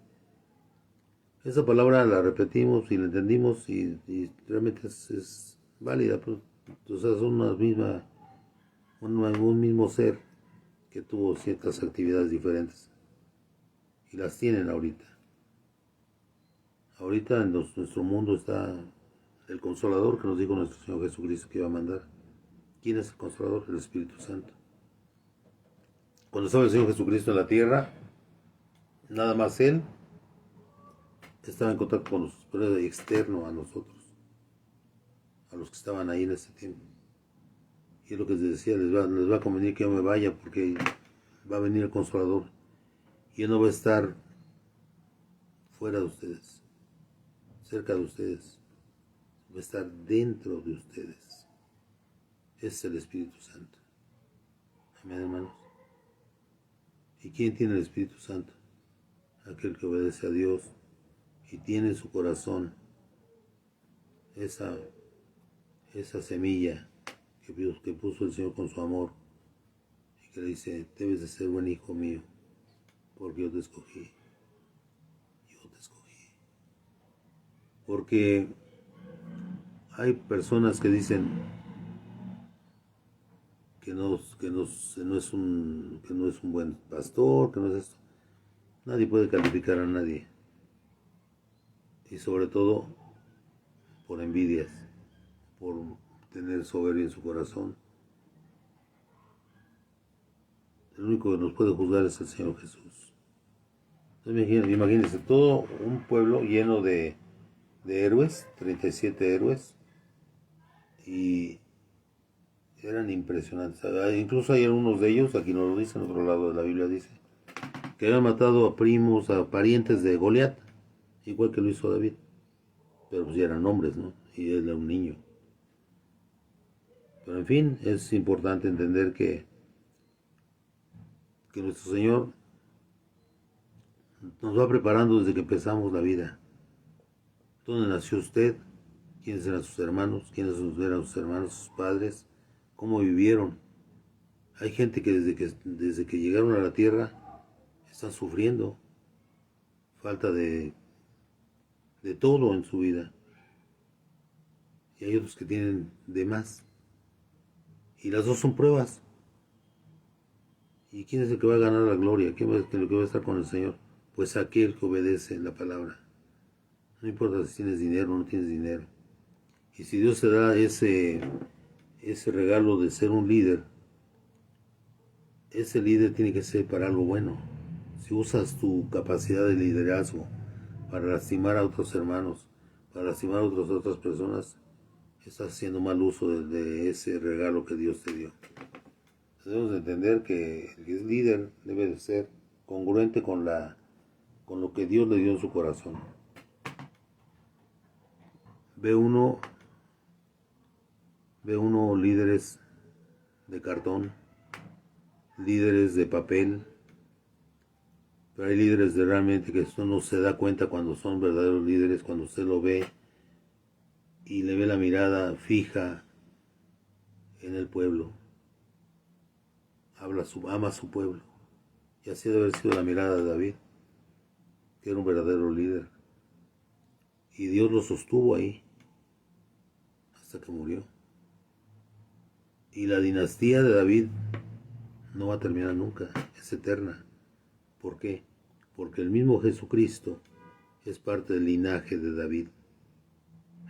Esa palabra la repetimos y la entendimos y realmente es válida. Pues, o sea, son un mismo ser que tuvo ciertas actividades diferentes y las tienen ahorita. Ahorita en nuestro mundo está el Consolador que nos dijo nuestro Señor Jesucristo que iba a mandar. ¿Quién es el Consolador? El Espíritu Santo. Cuando estaba el Señor Jesucristo en la tierra, nada más Él estaba en contacto con nosotros, pero era externo a nosotros, a los que estaban ahí en ese tiempo. Y es lo que les decía, les va a convenir que yo me vaya porque va a venir el Consolador y Él no va a estar fuera de ustedes, cerca de ustedes, va a estar dentro de ustedes. Es el Espíritu Santo. Amén, hermanos. ¿Y quién tiene el Espíritu Santo? Aquel que obedece a Dios y tiene en su corazón esa semilla que puso el Señor con su amor y que le dice, debes de ser buen hijo mío, porque yo te escogí. Porque hay personas que dicen que no es un buen pastor, que no es esto. Nadie puede calificar a nadie. Y sobre todo por envidias, por tener soberbia en su corazón. El único que nos puede juzgar es el Señor Jesús. Entonces, imagínense todo un pueblo lleno de héroes, 37 héroes, y eran impresionantes. Incluso hay algunos de ellos, aquí no lo dice, en otro lado de la Biblia dice, que habían matado a primos, a parientes de Goliat, igual que lo hizo David. Pero pues ya eran hombres, ¿no? Y él era un niño. Pero en fin, es importante entender que nuestro Señor nos va preparando desde que empezamos la vida. ¿Dónde nació usted? ¿Quiénes eran sus hermanos? ¿Quiénes eran sus hermanos, sus padres? ¿Cómo vivieron? Hay gente que desde que llegaron a la tierra están sufriendo falta de todo en su vida. Y hay otros que tienen de más. Y las dos son pruebas. ¿Y quién es el que va a ganar la gloria? ¿Quién es el que va a estar con el Señor? Pues aquel que obedece la palabra. No importa si tienes dinero o no tienes dinero. Y si Dios te da ese regalo de ser un líder, ese líder tiene que ser para algo bueno. Si usas tu capacidad de liderazgo para lastimar a otros hermanos, para lastimar a otras personas, estás haciendo mal uso de ese regalo que Dios te dio. Debemos entender que el que es líder debe de ser congruente con lo que Dios le dio en su corazón. Ve uno líderes de cartón, líderes de papel, pero hay líderes de realmente que uno se da cuenta cuando son verdaderos líderes, cuando usted lo ve y le ve la mirada fija en el pueblo. Ama a su pueblo. Y así debe haber sido la mirada de David, que era un verdadero líder. Y Dios lo sostuvo ahí hasta que murió. Y la dinastía de David no va a terminar nunca, es eterna. ¿Por qué? Porque el mismo Jesucristo es parte del linaje de David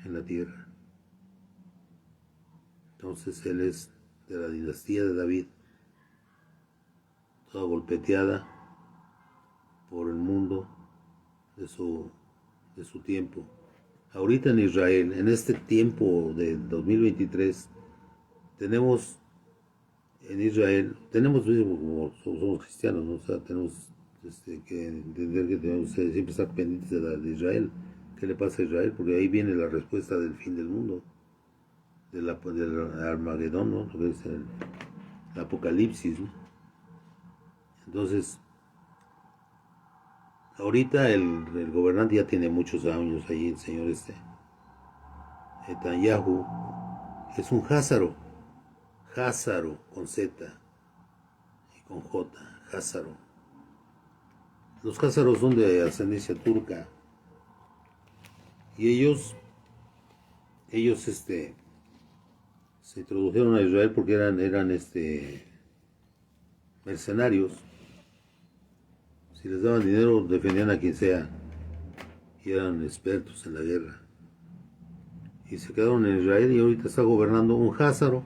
en la tierra. Entonces Él es de la dinastía de David, toda golpeteada por el mundo de su tiempo, ahorita en Israel, en este tiempo de 2023, tenemos en Israel, tenemos, como somos cristianos, ¿no? O sea, tenemos que entender que tenemos que siempre estar pendientes de Israel. ¿Qué le pasa a Israel? Porque ahí viene la respuesta del fin del mundo, del Armagedón, ¿no? Lo que es el Apocalipsis, ¿no? Entonces, ahorita el gobernante ya tiene muchos años ahí, el señor Netanyahu, es un Házaro con Z y con J, Házaro. Los házaros son de ascendencia turca y ellos se introdujeron a Israel porque eran mercenarios. Si les daban dinero defendían a quien sea y eran expertos en la guerra. Y se quedaron en Israel y ahorita está gobernando un házaro,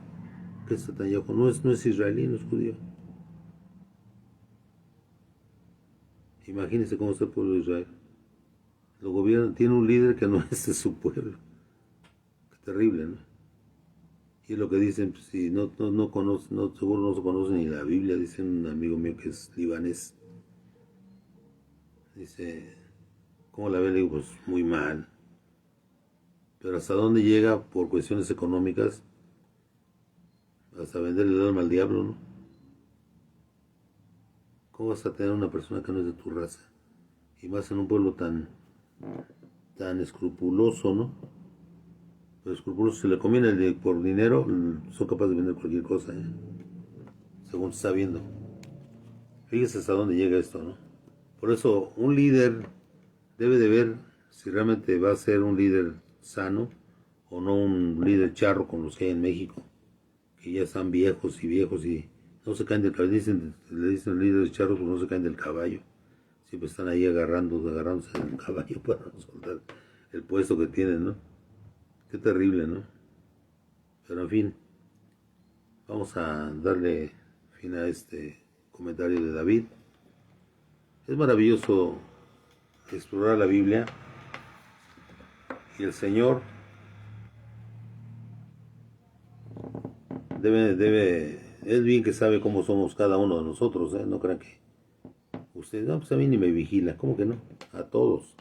que es Netanyahu, no es israelí, no es judío. Imagínense cómo está el pueblo de Israel. Lo gobierna, tiene un líder que no es de su pueblo. Qué terrible, ¿no? Y es lo que dicen, pues, si no conoce, seguro no se conoce ni la Biblia, dice un amigo mío que es libanés. Dice, ¿cómo la ve? Le digo, pues muy mal. Pero hasta dónde llega por cuestiones económicas, hasta venderle el alma al diablo, ¿no? ¿Cómo vas a tener una persona que no es de tu raza? Y más en un pueblo tan escrupuloso, ¿no? Pero escrupuloso, si le conviene por dinero, son capaces de vender cualquier cosa, ¿eh? Según se está viendo. Fíjese hasta dónde llega esto, ¿no? Por eso, un líder debe de ver si realmente va a ser un líder sano o no un líder charro con los que hay en México, que ya están viejos y no se caen del caballo. Le dicen líderes charros, pues no se caen del caballo. Siempre están ahí agarrándose del caballo para no soltar el puesto que tienen, ¿no? Qué terrible, ¿no? Pero en fin, vamos a darle fin a este comentario de David. Es maravilloso explorar la Biblia y el Señor es bien que sabe cómo somos cada uno de nosotros, ¿eh? No crean que usted, no, pues a mí ni me vigila, ¿cómo que no? A todos.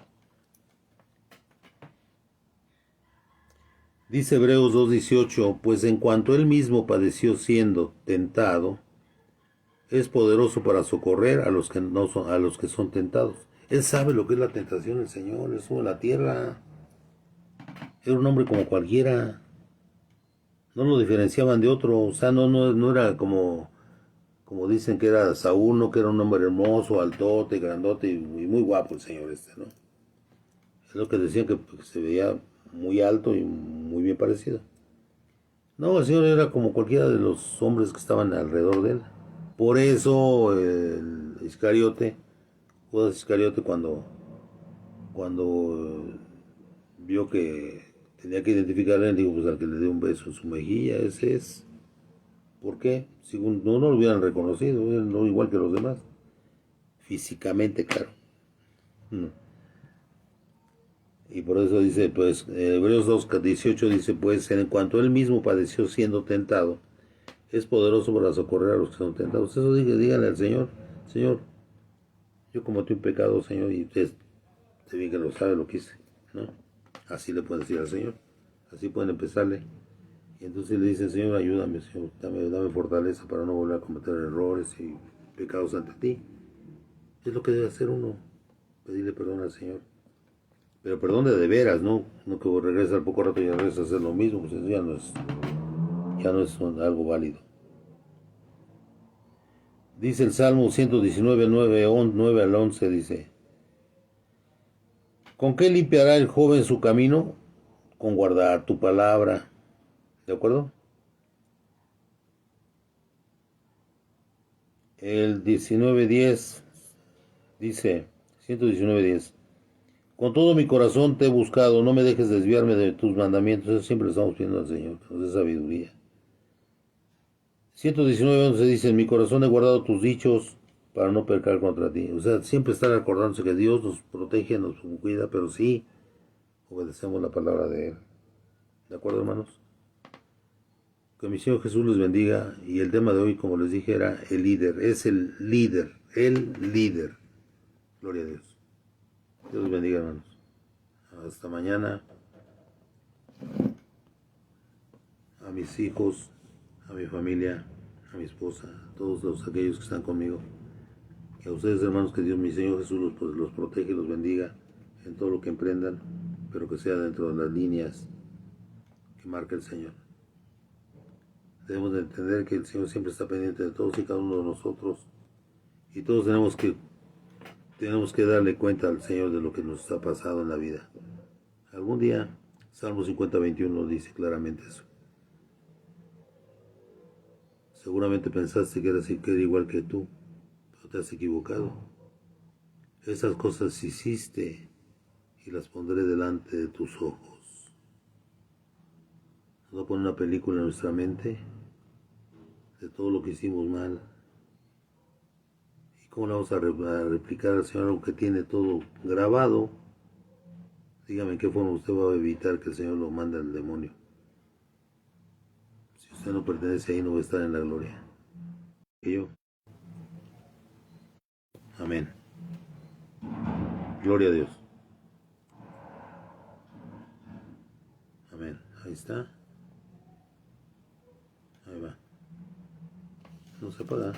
Dice Hebreos 2:18, pues en cuanto él mismo padeció siendo tentado, es poderoso para socorrer a los que no son, a los que son tentados. Él sabe lo que es la tentación, el Señor, él sube a la tierra. Era un hombre como cualquiera. No lo diferenciaban de otro, o sea, no era como dicen que era Saúl, no, que era un hombre hermoso, altote, grandote y muy guapo el señor ¿no? Es lo que decían que se veía muy alto y muy bien parecido. No, el señor era como cualquiera de los hombres que estaban alrededor de él. Por eso el Iscariote, Judas Iscariote, cuando vio que tenía que identificarle, dijo, pues al que le dio un beso en su mejilla, ese es. ¿Por qué? Si no lo hubieran reconocido, no igual que los demás. Físicamente, claro. No. Y por eso dice, pues, Hebreos 2:18 dice, pues, en cuanto él mismo padeció siendo tentado, es poderoso para socorrer a los que son tentados. Eso díganle al Señor, Señor, yo cometí un pecado, Señor, y usted bien que lo sabe, lo que hice, ¿no? Así le pueden decir al Señor, así pueden empezarle. Y entonces le dicen, Señor, ayúdame, Señor, dame fortaleza para no volver a cometer errores y pecados ante ti. Es lo que debe hacer uno, pedirle perdón al Señor. Pero perdón de veras, ¿no? No que regresa al poco rato y regresa a hacer lo mismo, pues eso ya no es algo válido. Dice el Salmo 119, 9 al 11, dice, ¿con qué limpiará el joven su camino? Con guardar tu palabra. ¿De acuerdo? El 19:10 dice, 119:10, con todo mi corazón te he buscado, no me dejes desviarme de tus mandamientos. Eso siempre le estamos pidiendo al Señor, que nos dé sabiduría. 119:11 dice, en mi corazón he guardado tus dichos para no pecar contra ti. O sea, siempre estar acordándose que Dios nos protege, nos cuida, pero sí, obedecemos la palabra de Él. ¿De acuerdo, hermanos? Que mi Señor Jesús les bendiga. Y el tema de hoy, como les dije, era el líder. Es el líder. El líder. Gloria a Dios. Dios los bendiga, hermanos. Hasta mañana. A mis hijos, a mi familia, a mi esposa, a todos aquellos que están conmigo. Que a ustedes, hermanos, que Dios, mi Señor Jesús, los protege y los bendiga en todo lo que emprendan, pero que sea dentro de las líneas que marca el Señor. Debemos de entender que el Señor siempre está pendiente de todos y cada uno de nosotros, y todos tenemos que darle cuenta al Señor de lo que nos ha pasado en la vida. Algún día, Salmo 50:21 dice claramente eso. Seguramente pensaste que era igual que tú, pero te has equivocado. Esas cosas hiciste y las pondré delante de tus ojos. Nos va a poner una película en nuestra mente de todo lo que hicimos mal. ¿Y cómo le vamos a replicar al Señor algo que tiene todo grabado? Dígame en qué forma usted va a evitar que el Señor lo mande al demonio. Si usted no pertenece ahí, no va a estar en la gloria. ¿Y yo? Amén. Gloria a Dios. Amén. Ahí está. Ahí va. No se apaga.